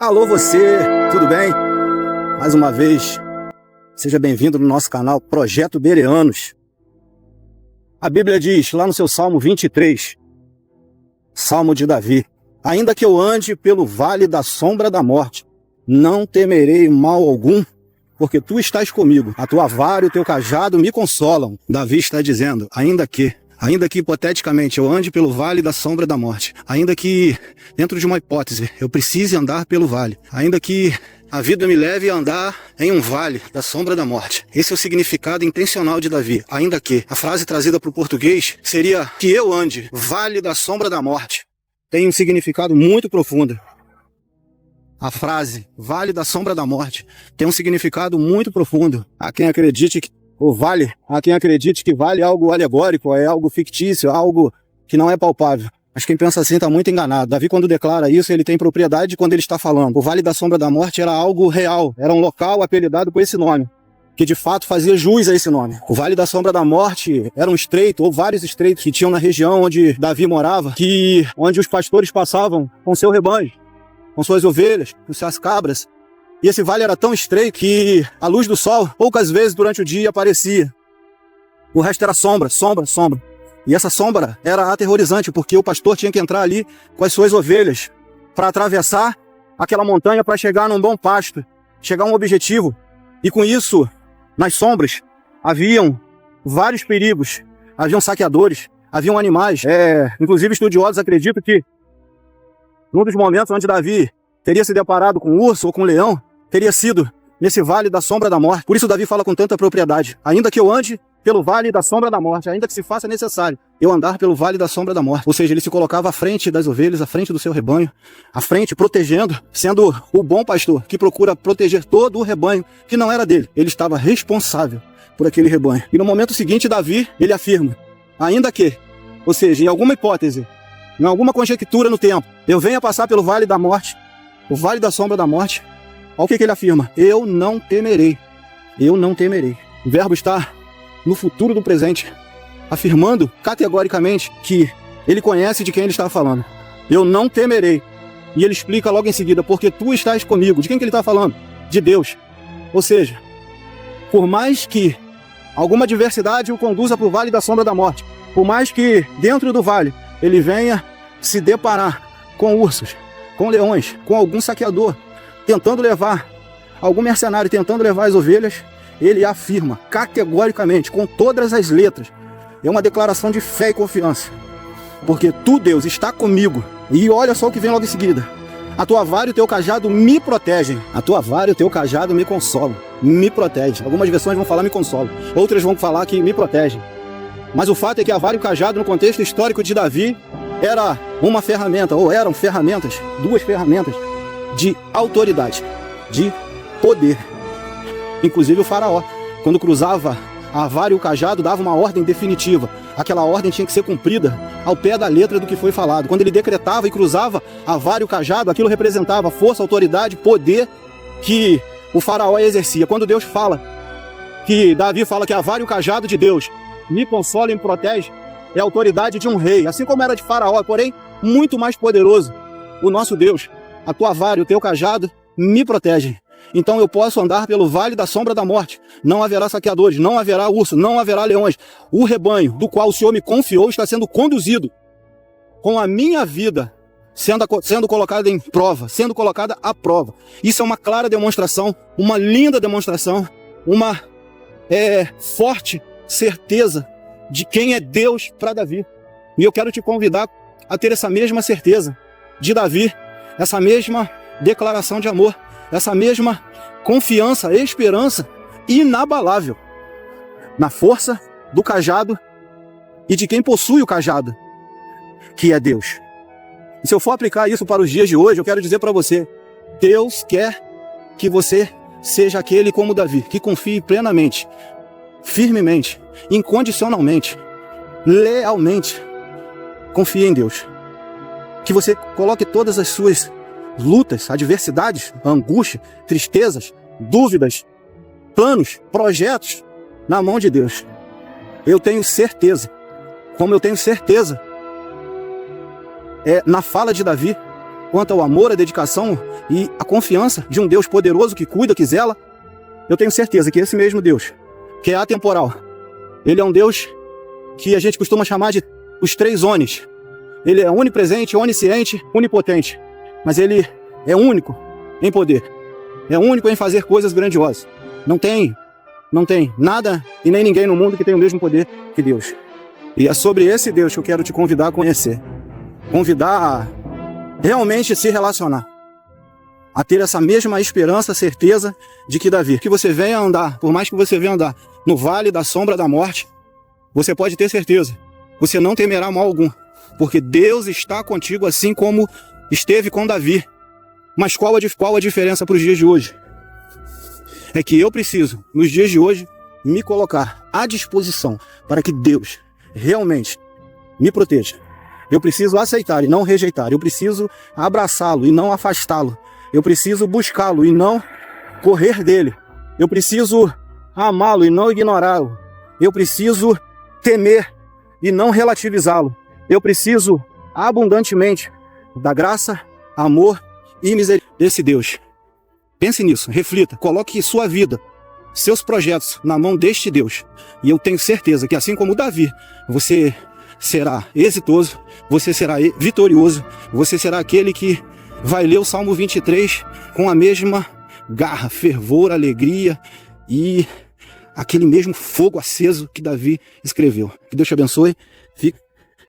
Alô você, tudo bem? Mais uma vez, seja bem-vindo no nosso canal Projeto Bereanos. A Bíblia diz lá no seu Salmo 23, Salmo de Davi: ainda que eu ande pelo vale da sombra da morte, não temerei mal algum, porque tu estás comigo. A tua vara e o teu cajado me consolam. Davi está dizendo, ainda que hipoteticamente eu ande pelo vale da sombra da morte, ainda que dentro de uma hipótese eu precise andar pelo vale, ainda que a vida me leve a andar em um vale da sombra da morte. Esse é o significado intencional de Davi. Ainda que a frase trazida para o português seria que eu ande vale da sombra da morte. Tem um significado muito profundo. A frase vale da sombra da morte tem um significado muito profundo. Há quem acredite que vale é algo alegórico, é algo fictício, é algo que não é palpável. Mas quem pensa assim está muito enganado. Davi, quando declara isso, ele tem propriedade quando ele está falando. O Vale da Sombra da Morte era algo real, era um local apelidado por esse nome, que de fato fazia jus a esse nome. O Vale da Sombra da Morte era um estreito, ou vários estreitos que tinham na região onde Davi morava, onde os pastores passavam com seu rebanho, com suas ovelhas, com suas cabras. E esse vale era tão estreito que a luz do sol poucas vezes durante o dia aparecia. O resto era sombra, sombra, sombra. E essa sombra era aterrorizante, porque o pastor tinha que entrar ali com as suas ovelhas para atravessar aquela montanha para chegar num bom pasto, chegar a um objetivo. E com isso, nas sombras, haviam vários perigos, haviam saqueadores, haviam animais. Inclusive estudiosos acreditam que num dos momentos onde Davi teria se deparado com um urso ou com um leão, teria sido nesse vale da sombra da morte. Por isso Davi fala com tanta propriedade. Ainda que eu ande pelo vale da sombra da morte, ainda que se faça necessário eu andar pelo vale da sombra da morte. Ou seja, ele se colocava à frente das ovelhas, à frente do seu rebanho, à frente, protegendo, sendo o bom pastor que procura proteger todo o rebanho que não era dele. Ele estava responsável por aquele rebanho. E no momento seguinte, Davi, ele afirma, ainda que, ou seja, em alguma hipótese, em alguma conjectura no tempo, eu venha passar pelo vale da morte, o vale da sombra da morte, olha o que ele afirma: eu não temerei, eu não temerei. O verbo está no futuro do presente, afirmando categoricamente que ele conhece de quem ele está falando. Eu não temerei. E ele explica logo em seguida, porque tu estás comigo. De quem que ele está falando? De Deus. Ou seja, por mais que alguma adversidade o conduza para o vale da sombra da morte, por mais que dentro do vale ele venha se deparar com ursos, com leões, com algum saqueador, tentando levar, algum mercenário tentando levar as ovelhas, ele afirma categoricamente, com todas as letras, é uma declaração de fé e confiança, porque tu, Deus, está comigo. E olha só o que vem logo em seguida: a tua vara e o teu cajado me protegem, a tua vara e o teu cajado me consolam, me protege. Algumas versões vão falar me consolam, outras vão falar que me protegem. Mas o fato é que a vara e o cajado, no contexto histórico de Davi, era uma ferramenta, ou eram ferramentas, duas ferramentas de autoridade, de poder. Inclusive o faraó, quando cruzava a vara e o cajado, dava uma ordem definitiva. Aquela ordem tinha que ser cumprida ao pé da letra do que foi falado. Quando ele decretava e cruzava a vara e o cajado, aquilo representava força, autoridade, poder que o faraó exercia. Quando Deus fala, que Davi fala que a vara e o cajado de Deus me consola e me protege, é a autoridade de um rei, assim como era de faraó, porém muito mais poderoso. O nosso Deus, a tua vara e o teu cajado me protegem. Então eu posso andar pelo vale da sombra da morte. Não haverá saqueadores, não haverá urso, não haverá leões. O rebanho do qual o Senhor me confiou está sendo conduzido com a minha vida sendo colocada em prova, sendo colocada à prova. Isso é uma clara demonstração, uma linda demonstração, uma forte certeza de quem é Deus para Davi. E eu quero te convidar a ter essa mesma certeza de Davi, essa mesma declaração de amor, essa mesma confiança, esperança inabalável na força do cajado e de quem possui o cajado, que é Deus. E se eu for aplicar isso para os dias de hoje, eu quero dizer para você: Deus quer que você seja aquele como Davi, que confie plenamente, firmemente, incondicionalmente, lealmente, confie em Deus. Que você coloque todas as suas lutas, adversidades, angústia, tristezas, dúvidas, planos, projetos na mão de Deus. Eu tenho certeza, como eu tenho certeza na fala de Davi, quanto ao amor, a dedicação e a confiança de um Deus poderoso que cuida, que zela, eu tenho certeza que esse mesmo Deus, que é atemporal, ele é um Deus que a gente costuma chamar de os três onis. Ele é onipresente, onisciente, onipotente, mas ele é único em poder, é único em fazer coisas grandiosas. Não tem nada e nem ninguém no mundo que tenha o mesmo poder que Deus. E é sobre esse Deus que eu quero te convidar a conhecer. Convidar a realmente se relacionar. A ter essa mesma esperança, certeza de que Davi, que você venha andar, por mais que você venha andar no vale da sombra da morte, você pode ter certeza, você não temerá mal algum, porque Deus está contigo assim como esteve com Davi. Mas qual a diferença para os dias de hoje? É que eu preciso, nos dias de hoje, me colocar à disposição para que Deus realmente me proteja. Eu preciso aceitar e não rejeitar. Eu preciso abraçá-lo e não afastá-lo. Eu preciso buscá-lo e não correr dele. Eu preciso amá-lo e não ignorá-lo. Eu preciso temer e não relativizá-lo. Eu preciso abundantemente da graça, amor e misericórdia desse Deus. Pense nisso, reflita, coloque sua vida, seus projetos na mão deste Deus. E eu tenho certeza que assim como Davi, você será exitoso, você será vitorioso, você será aquele que vai ler o Salmo 23 com a mesma garra, fervor, alegria e aquele mesmo fogo aceso que Davi escreveu. Que Deus te abençoe. Fique